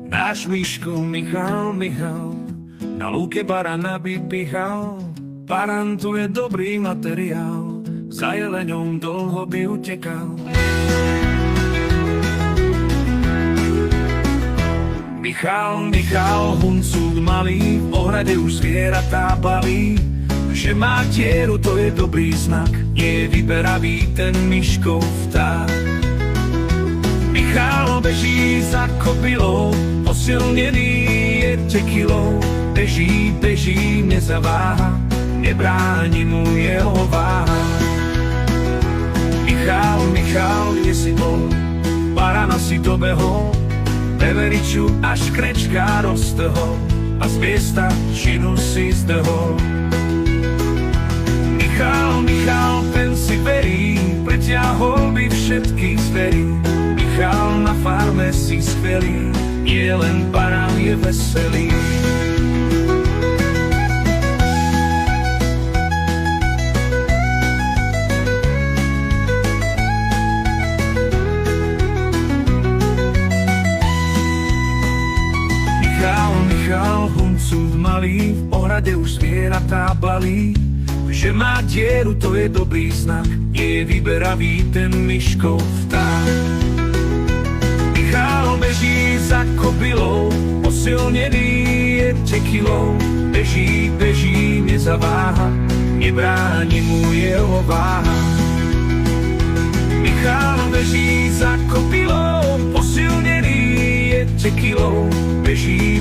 Náš Miško Michal, na lúke barana by píchal. Baran tu je dobrý materiál, za jeleňom dlho by utekal. Michal, huncúk malý, v ohrade už zvieratá balí. Že má dieru, to je dobrý znak, nie je vyberavý ten Miškov vták. Michal beží za kobylou, posilnený je tekilou. Beží, nezaváha, nebráni mu jeho váha. Michal, kde si bol, barana si dobehol, veveriču až krečka roztrhol a z miesta činu si zdehol. Michal, ten si verí, pretiahol by všetkých zverí. Michal, na farme si skvelý, nie len barán je veselý. Michal, huncúk malý, v ohrade už zvieratá balí. Že má dieru, to je dobrý znak, nie je vyberavý ten Miškov vták. Michal beží za kobylou, posilnený je tekilou. Beží, nezaváha, nebráni mu jeho váha. Michal beží za kobylou, posilnený je tekilou. Beží,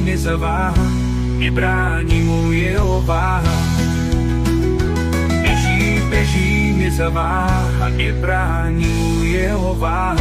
nezaváha, nebráni mu jeho váha. Beží, nezaváha, nebráni mu jeho váha.